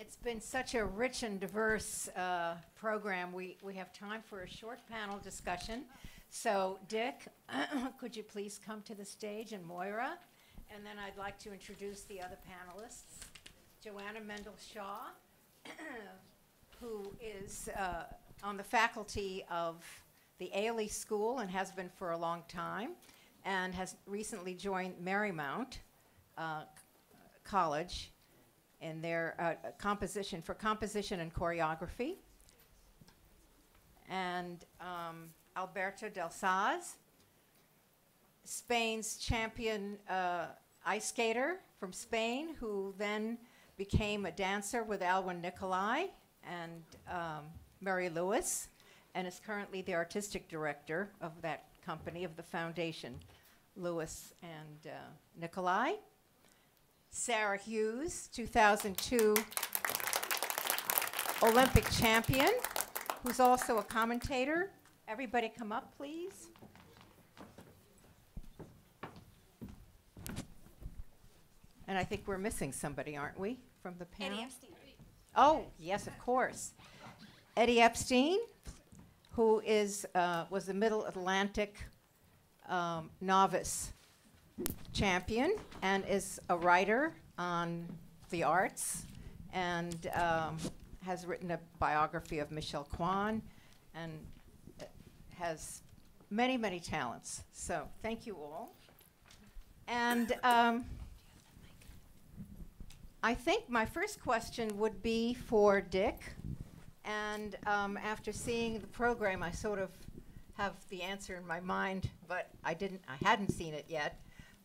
It's been such a rich and diverse program. We have time for a short panel discussion. So Dick, could you please come to the stage, and Moira? And then I'd like to introduce the other panelists. JoAnna Mendl Shaw, who is on the faculty of the Ailey School and has been for a long time, and has recently joined Marymount College in their composition and choreography. And Alberto del Saz, Spain's champion ice skater from Spain, who then became a dancer with Alwin Nikolais and Mary Lewis, and is currently the artistic director of that company, of the foundation, Lewis and Nikolais. Sarah Hughes, 2002 Olympic champion, who's also a commentator. Everybody come up, please. And I think we're missing somebody, aren't we, from the panel? Eddie Epstein. Oh, yes, of course. Eddie Epstein, who is was the Middle Atlantic novice champion and is a writer on the arts, and has written a biography of Michel Kwan, and has many, many talents. So thank you all. And I think my first question would be for Dick. And after seeing the program, I sort of have the answer in my mind, but I hadn't seen it yet.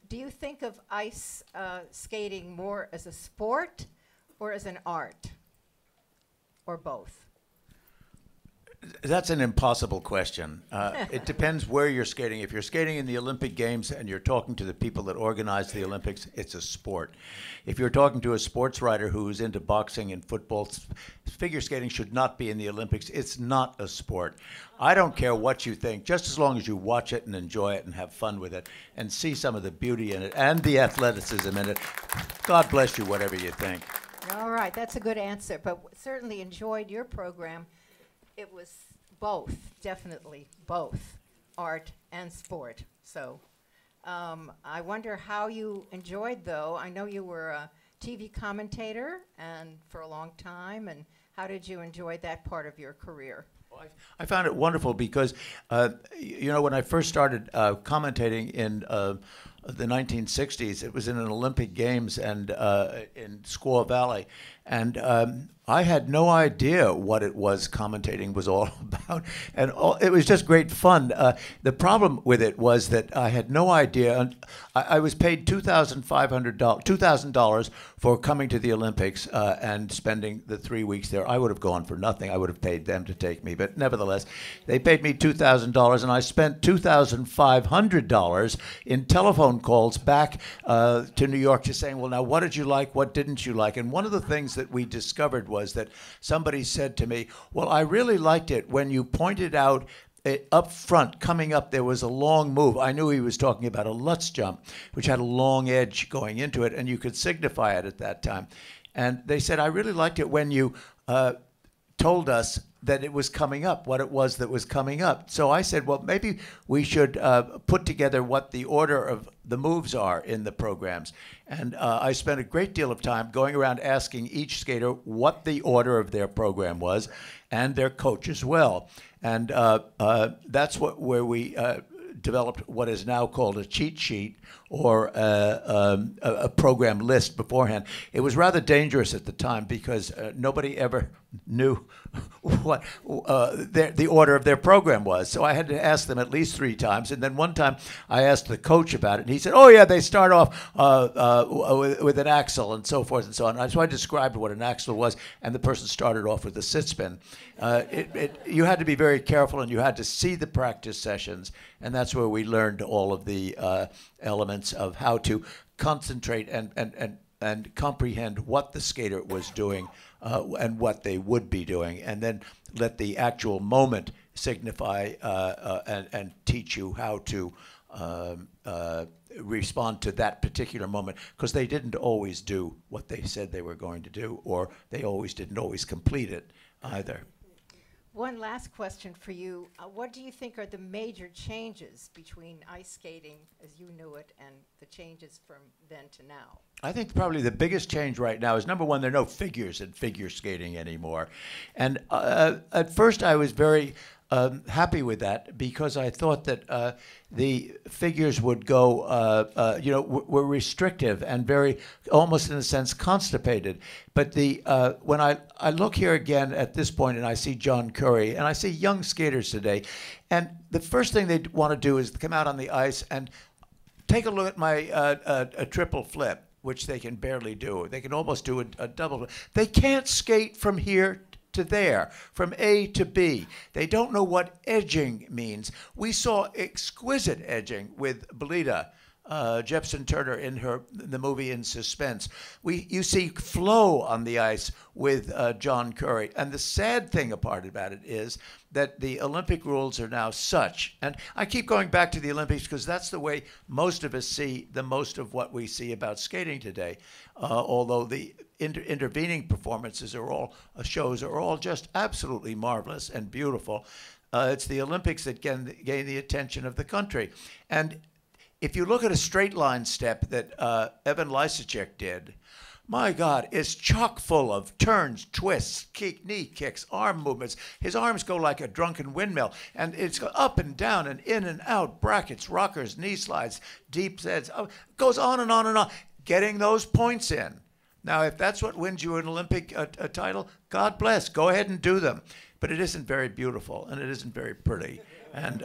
Do you think of ice skating more as a sport or as an art, or both? That's an impossible question. It depends where you're skating. If you're skating in the Olympic Games and you're talking to the people that organize the Olympics, it's a sport. If you're talking to a sports writer who's into boxing and football, figure skating should not be in the Olympics. It's not a sport. I don't care what you think, just as long as you watch it and enjoy it and have fun with it and see some of the beauty in it and the athleticism in it. God bless you, whatever you think. All right, that's a good answer, but certainly enjoyed your program. It was both, definitely both, art and sport. So I wonder how you enjoyed, though. I know you were a TV commentator and for a long time, and how did you enjoy that part of your career? Well, I found it wonderful because, you know, when I first started commentating in the 1960s, it was in an Olympic Games and in Squaw Valley, and I had no idea what it was commentating was all about, and it was just great fun. The problem with it was that I had no idea. I was paid $2,000 for coming to the Olympics and spending the 3 weeks there. I would have gone for nothing. I would have paid them to take me, but nevertheless, they paid me $2,000, and I spent $2,500 in telephone calls back to New York, just saying, well, now, what did you like? What didn't you like? And one of the things that we discovered was that somebody said to me, well, I really liked it when you pointed out up front, coming up, there was a long move. I knew he was talking about a Lutz jump, which had a long edge going into it, and you could signify it at that time. And they said, I really liked it when you told us that it was coming up, what it was that was coming up. So I said, well, maybe we should put together what the order of the moves are in the programs. And I spent a great deal of time going around asking each skater what the order of their program was, and their coach as well. And that's where we developed what is now called a cheat sheet, or a program list beforehand. It was rather dangerous at the time because nobody ever knew what the order of their program was. So I had to ask them at least 3 times. And then one time I asked the coach about it, and he said, oh, yeah, they start off with an axel and so forth and so on. So I described what an axel was, and the person started off with a sit spin. You had to be very careful, and you had to see the practice sessions, and that's where we learned all of the elements of how to concentrate and comprehend what the skater was doing and what they would be doing, and then let the actual moment signify and teach you how to respond to that particular moment, because they didn't always do what they said they were going to do, or they didn't always complete it either. One last question for you. What do you think are the major changes between ice skating as you knew it and the changes from then to now? I think probably the biggest change right now is, number one, there are no figures in figure skating anymore. And at first I was very happy with that, because I thought that the figures would go, were restrictive and very, almost in a sense, constipated. But when I look here again at this point and I see John Curry and I see young skaters today, and the first thing they want to do is come out on the ice and take a look at my a triple flip, which they can barely do. They can almost do a double. They can't skate from here to there, from A to B. They don't know what edging means. We saw exquisite edging with Belita Jepsen Turner in the movie In Suspense. You see flow on the ice with John Curry. And the sad thing about it is that the Olympic rules are now such, and I keep going back to the Olympics because that's the way most of us see the most of what we see about skating today, although the intervening performances shows are all just absolutely marvelous and beautiful. It's the Olympics that gain the attention of the country. And if you look at a straight line step that Evan Lysacek did, my God, it's chock full of turns, twists, knee kicks, arm movements. His arms go like a drunken windmill, and it's up and down and in and out, brackets, rockers, knee slides, deep sets, goes on and on and on, getting those points in. Now, if that's what wins you an Olympic title, God bless, go ahead and do them. But it isn't very beautiful, and it isn't very pretty. And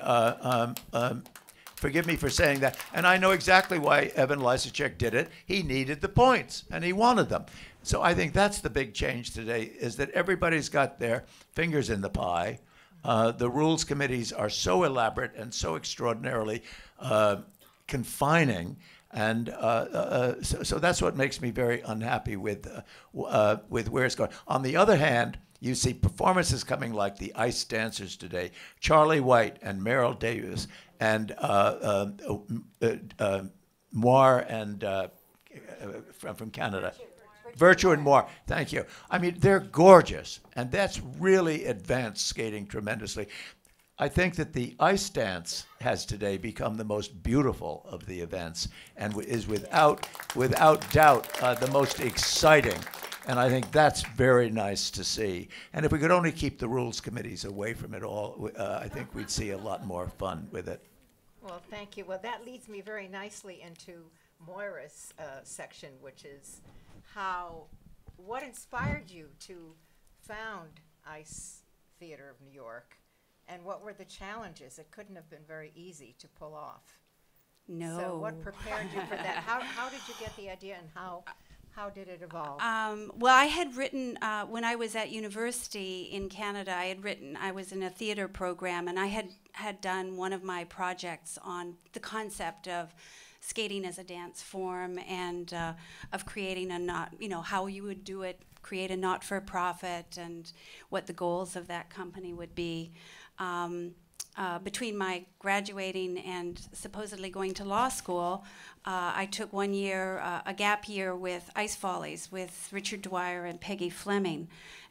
forgive me for saying that. And I know exactly why Evan Lysacek did it. He needed the points, and he wanted them. So I think that's the big change today, is that everybody's got their fingers in the pie. The rules committees are so elaborate and so extraordinarily confining. And so that's what makes me very unhappy with where it's going. On the other hand, you see performances coming like the ice dancers today, Charlie White and Meryl Davis and Moir and from Canada. Virtue and Moir, thank you. I mean, they're gorgeous, and that's really advanced skating tremendously. I think that the ice dance has today become the most beautiful of the events and is without doubt the most exciting. And I think that's very nice to see. And if we could only keep the rules committees away from it all, I think we'd see a lot more fun with it. Well, thank you. Well, that leads me very nicely into Moira's section, which is what inspired you to found Ice Theater of New York? And what were the challenges? It couldn't have been very easy to pull off. No. So what prepared you for that? How did you get the idea, and how did it evolve? Well, I had written, when I was at university in Canada, I was in a theater program, and I had done one of my projects on the concept of skating as a dance form and of creating how you would do it, create a not-for-profit, and what the goals of that company would be. Between my graduating and supposedly going to law school, I took 1 year, a gap year with Ice Follies with Richard Dwyer and Peggy Fleming.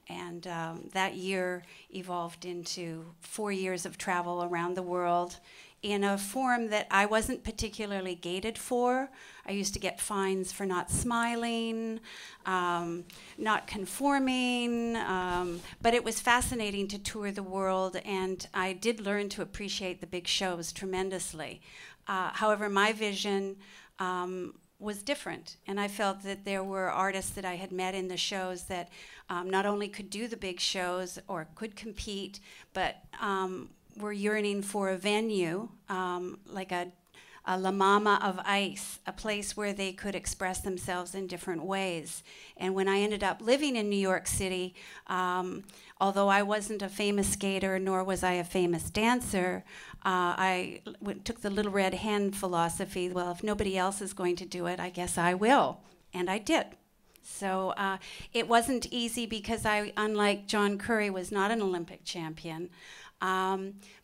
And that year evolved into 4 years of travel around the world in a form that I wasn't particularly gated for. I used to get fines for not smiling, not conforming, but it was fascinating to tour the world, and I did learn to appreciate the big shows tremendously. However, my vision was different, and I felt that there were artists that I had met in the shows that not only could do the big shows or could compete, but were yearning for a venue, like a La Mama of Ice, a place where they could express themselves in different ways. And when I ended up living in New York City, although I wasn't a famous skater, nor was I a famous dancer, I took the little red hen philosophy. Well, if nobody else is going to do it, I guess I will. And I did. So it wasn't easy because I, unlike John Curry, was not an Olympic champion.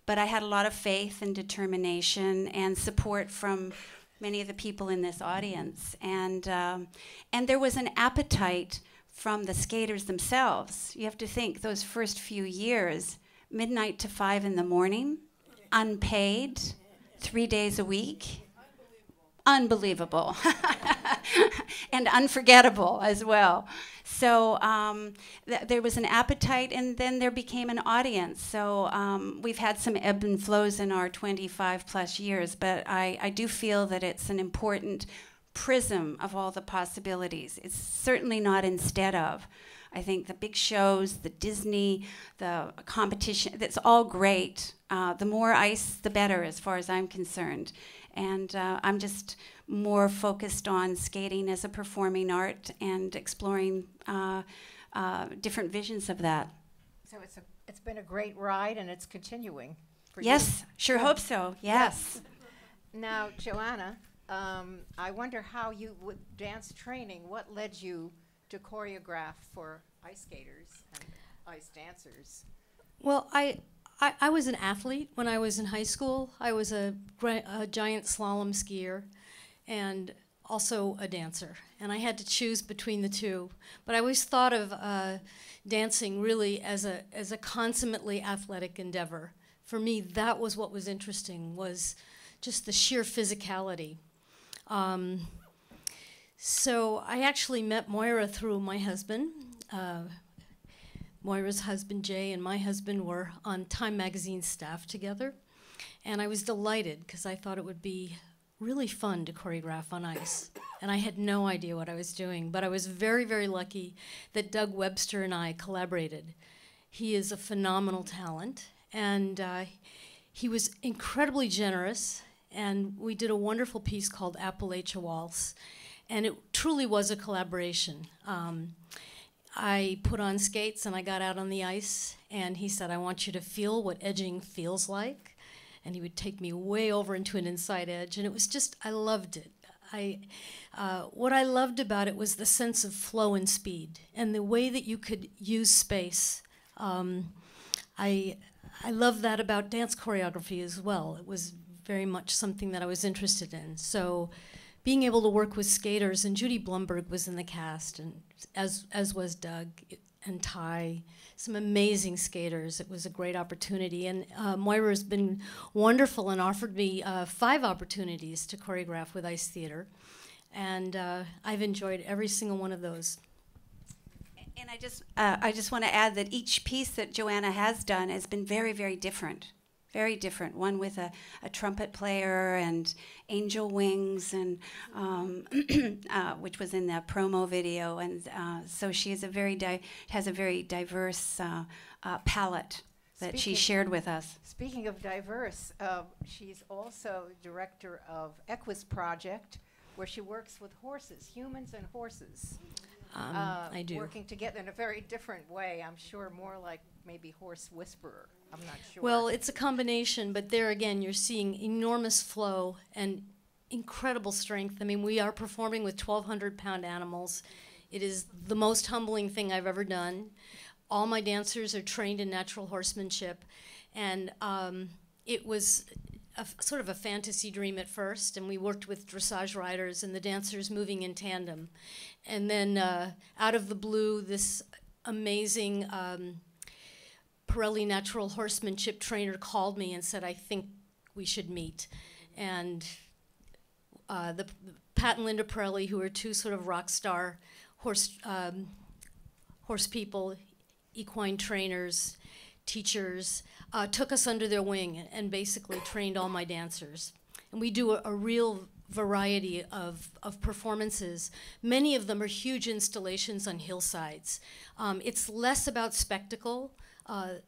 But I had a lot of faith and determination and support from many of the people in this audience. And there was an appetite from the skaters themselves. You have to think, those first few years, midnight to 5 in the morning, unpaid, 3 days a week. Unbelievable. And unforgettable as well. So there was an appetite, and then there became an audience. So we've had some ebb and flows in our 25 plus years, but I do feel that it's an important prism of all the possibilities. It's certainly not instead of. I think the big shows, the Disney, the competition, that's all great. The more ice, the better, as far as I'm concerned. And I'm just more focused on skating as a performing art and exploring different visions of that. So it's been a great ride, and it's continuing for Yes, you. sure hope so, yes. Now, Joanna, I wonder how you, with dance training, what led you to choreograph for ice skaters and ice dancers? Well, I was an athlete when I was in high school. I was a giant slalom skier and also a dancer. And I had to choose between the two. But I always thought of dancing really as a consummately athletic endeavor. For me, that was what was interesting, was just the sheer physicality. So I actually met Moira through my husband. Moira's husband, Jay, and my husband were on Time Magazine's staff together. And I was delighted because I thought it would be really fun to choreograph on ice. And I had no idea what I was doing, but I was very, very lucky that Doug Webster and I collaborated. He is a phenomenal talent, and he was incredibly generous, and we did a wonderful piece called Appalachia Waltz, and it truly was a collaboration. I put on skates and I got out on the ice, and he said, I want you to feel what edging feels like. And he would take me way over into an inside edge, and it was just, I loved it. What I loved about it was the sense of flow and speed, and the way that you could use space. I love that about dance choreography as well. It was very much something that I was interested in. So being able to work with skaters, and Judy Blumberg was in the cast, and as was Doug and Ty, some amazing skaters. It was a great opportunity, and Moira has been wonderful and offered me 5 opportunities to choreograph with Ice Theater, and I've enjoyed every single one of those. And I just want to add that each piece that Joanna has done has been very, very different. Very different. One with a trumpet player and angel wings, and which was in the promo video, and so she is has a very diverse palette that she shared with us. Speaking of diverse, she's also director of Equus Project, where she works with horses, humans and horses. I do. Working together in a very different way, I'm sure, more like maybe horse whisperer. I'm not sure. Well, it's a combination, but there again, you're seeing enormous flow and incredible strength. I mean, we are performing with 1,200-pound animals. It is the most humbling thing I've ever done. All my dancers are trained in natural horsemanship, and it was sort of a fantasy dream at first, and we worked with dressage riders and the dancers moving in tandem. And then out of the blue, this amazing Pirelli natural horsemanship trainer called me and said, I think we should meet. And Pat and Linda Pirelli, who are 2 sort of rock star horse people, equine trainers, teachers, took us under their wing and basically trained all my dancers. And we do a real variety of performances. Many of them are huge installations on hillsides. It's less about spectacle.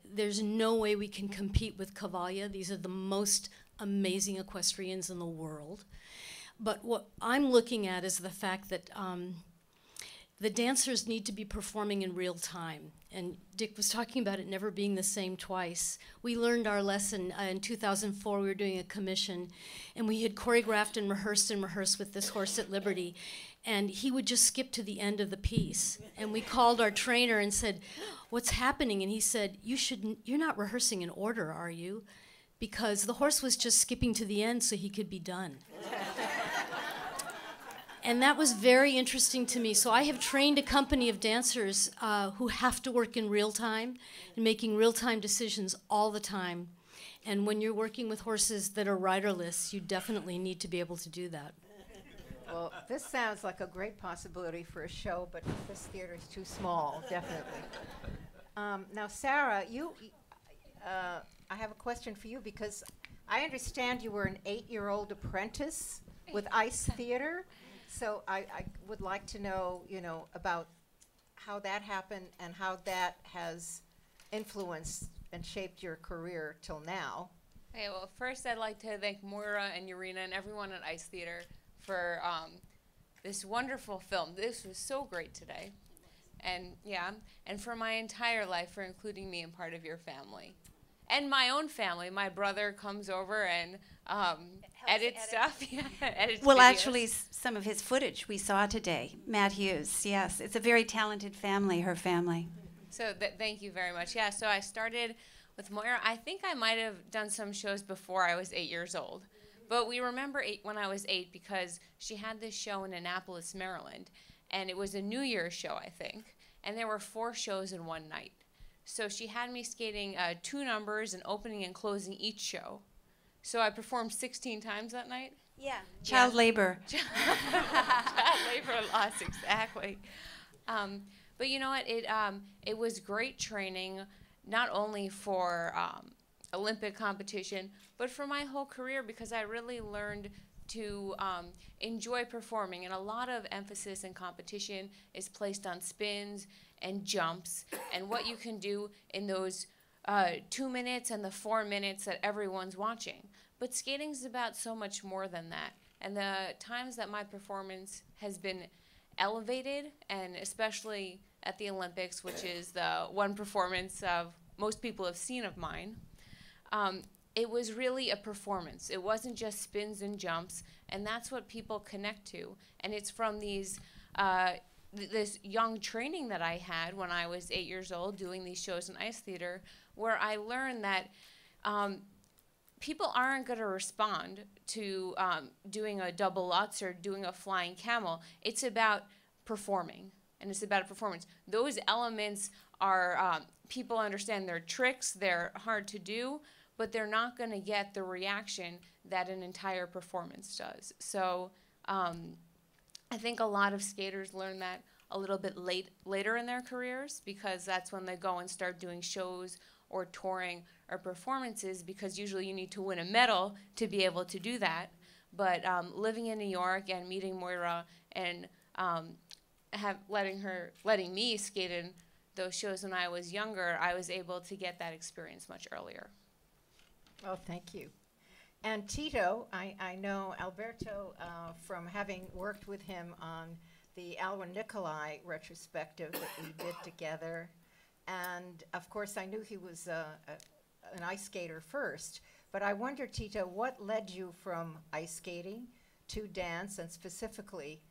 There's no way we can compete with Cavalia. These are the most amazing equestrians in the world. But what I'm looking at is the fact that the dancers need to be performing in real time. And Dick was talking about it never being the same twice. We learned our lesson in 2004. We were doing a commission, and we had choreographed and rehearsed with this horse at Liberty. And he would just skip to the end of the piece. And we called our trainer and said, what's happening? And he said, you're not rehearsing in order, are you? Because the horse was just skipping to the end so he could be done. And that was very interesting to me. So I have trained a company of dancers who have to work in real time and making real-time decisions all the time. And when you're working with horses that are riderless, you definitely need to be able to do that. Well, this sounds like a great possibility for a show, but this theater is too small, definitely. Now, Sarah, I have a question for you because I understand you were an 8-year-old apprentice with Ice Theater. So I would like to know, about how that happened and how that has influenced and shaped your career till now. Okay, well, first I'd like to thank Moira and Urena and everyone at Ice Theater for this wonderful film. This was so great today. And for my entire life for including me in part of your family. And my own family. My brother comes over and edits stuff. Edits Well, videos. actually, some of his footage we saw today. Matt Hughes, yes. It's a very talented family, her family. So thank you very much. Yeah, so I started with Moira. I think I might have done some shows before I was 8 years old. But we remember when I was 8 because she had this show in Annapolis, Maryland. And it was a New Year's show, I think. And there were 4 shows in one night. So she had me skating 2 numbers and opening and closing each show. So I performed 16 times that night. Yeah. Child labor. Child labor loss, exactly. But you know what? It was great training, not only for Olympic competition, but for my whole career because I really learned to enjoy performing. And a lot of emphasis in competition is placed on spins and jumps and what you can do in those 2 minutes and the 4 minutes that everyone's watching. But skating is about so much more than that. And the times that my performance has been elevated, and especially at the Olympics, which is the one performance of most people have seen of mine, it was really a performance. It wasn't just spins and jumps, and that's what people connect to. And it's from these this young training that I had when I was 8 years old doing these shows in Ice Theater, where I learned that people aren't going to respond to doing a double Lutz or doing a flying camel. It's about performing, and it's about a performance. Those elements are, people understand they're tricks, they're hard to do, but they're not going to get the reaction that an entire performance does. So I think a lot of skaters learn that a little bit later in their careers because that's when they go and start doing shows or touring or performances because usually you need to win a medal to be able to do that. But living in New York and meeting Moira and letting me skate in those shows when I was younger, I was able to get that experience much earlier. Oh, thank you. And Tito, I know Alberto from having worked with him on the Alwin Nikolais retrospective that we did together. And of course, I knew he was an ice skater first. But I wonder, Tito, what led you from ice skating to dance and specifically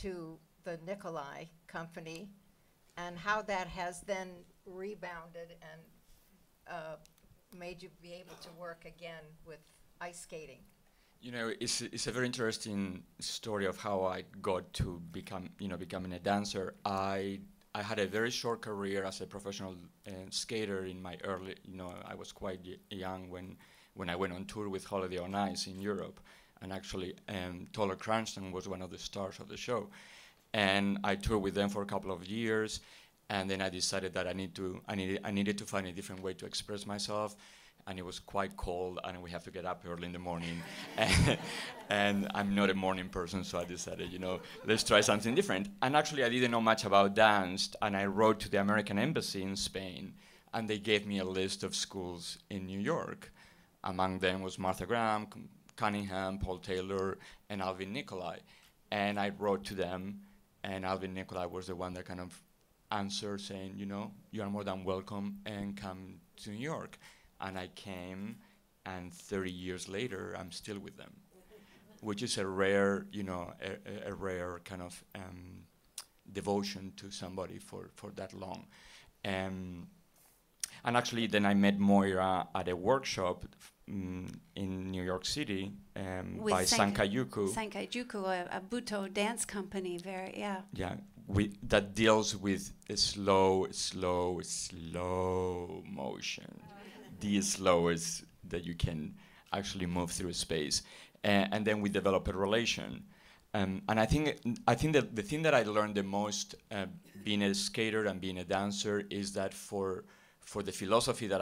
to the Nikolais company and how that has then rebounded and made you be able to work again with ice skating? You know, it's a very interesting story of how I got to becoming a dancer. I had a very short career as a professional skater in my early, I was quite young when I went on tour with Holiday on Ice in Europe. And actually, Toller Cranston was one of the stars of the show. And I toured with them for a couple of years. And then I decided that I needed to find a different way to express myself. And it was quite cold, and we have to get up early in the morning. And I'm not a morning person, so I decided, let's try something different. And actually, I didn't know much about dance, and I wrote to the American Embassy in Spain, and they gave me a list of schools in New York. Among them was Martha Graham, Cunningham, Paul Taylor, and Alwin Nikolais. And I wrote to them, and Alwin Nikolais was the one that kind of answered, saying, you are more than welcome, and come to New York. And I came, and 30 years later, I'm still with them, which is a rare, a rare kind of devotion to somebody for that long. And actually, then I met Moira at a workshop in New York City With by Sankayuku. Sankayuku, a Buto dance company, Yeah, that deals with a slow motion. The slowest that you can actually move through space. And then we develop a relation. And I think that the thing that I learned the most being a skater and being a dancer is that for the philosophy that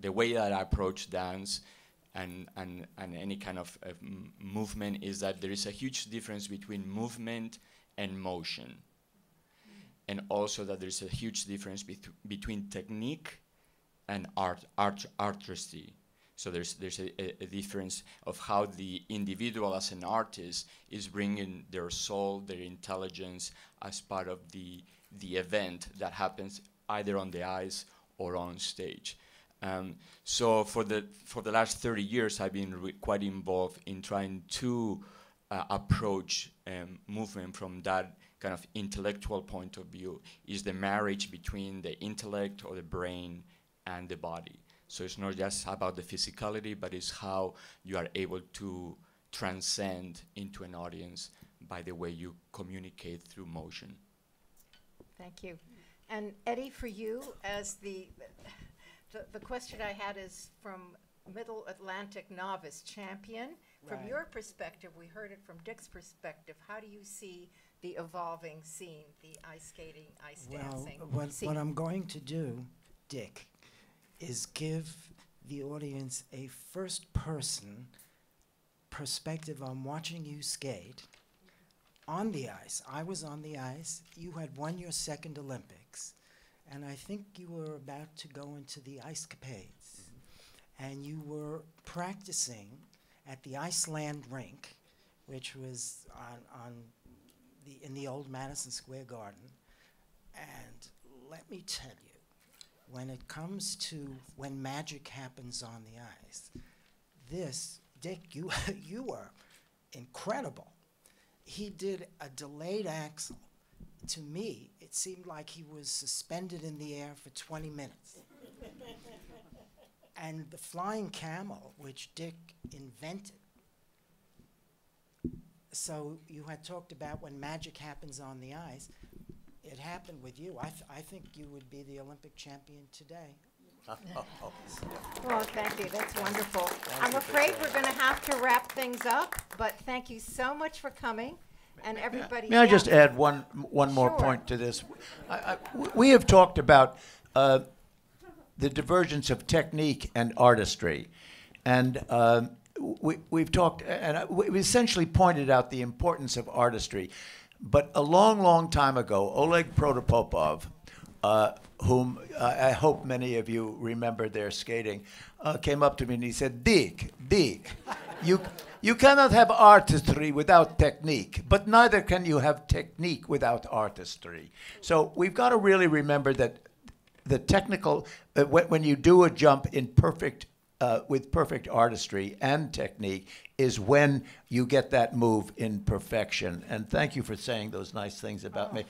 the way that I approach dance and any kind of movement is that there is a huge difference between movement and motion. And also that there's a huge difference between technique and artistry. So there's a difference of how the individual as an artist is bringing their soul, their intelligence as part of the event that happens either on the ice or on stage. So for the last 30 years, I've been quite involved in trying to approach movement from that kind of intellectual point of view. Is the marriage between the intellect or the brain and the body. So it's not just about the physicality, but it's how you are able to transcend into an audience by the way you communicate through motion. Thank you. And Eddie, for you, as the question I had is from Middle Atlantic novice champion. From Right. your perspective, we heard it from Dick's perspective, how do you see the evolving scene, the ice skating, ice dancing scene? What I'm going to do, Dick, is give the audience a first-person perspective on watching you skate on the ice. I was on the ice. You had won your second Olympics, and I think you were about to go into the ice capades, and you were practicing at the Iceland rink, which was in the old Madison Square Garden. And let me tell you, when it comes to when magic happens on the ice, Dick, you were incredible. He did a delayed axel. To me, it seemed like he was suspended in the air for 20 minutes. And the flying camel, which Dick invented. So you had talked about when magic happens on the ice. It happened with you. I think you would be the Olympic champion today. Well, thank you. That's wonderful. I'm afraid we're going to have to wrap things up, but thank you so much for coming. And everybody. May I just add one more Sure. point to this? We have talked about the divergence of technique and artistry, and we've talked, and we essentially pointed out the importance of artistry. But a long, long time ago, Oleg Protopopov, whom I hope many of you remember their skating, came up to me and he said, Dick, you cannot have artistry without technique, but neither can you have technique without artistry. So we've got to really remember that the technical, when you do a jump in with perfect artistry and technique, is when you get that move in perfection. And thank you for saying those nice things about me.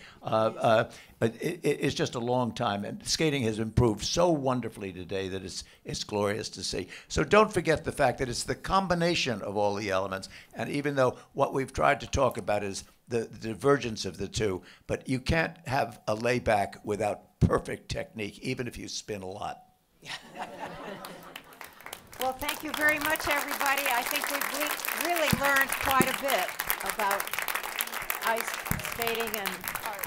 It's just a long time, and skating has improved so wonderfully today that it's glorious to see. So don't forget the fact that it's the combination of all the elements, and even though what we've tried to talk about is the divergence of the two, but you can't have a layback without perfect technique, even if you spin a lot. Well, thank you very much, everybody. I think we've really learned quite a bit about ice skating and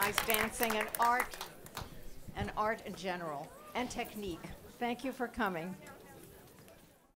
ice dancing and art in general, and technique. Thank you for coming.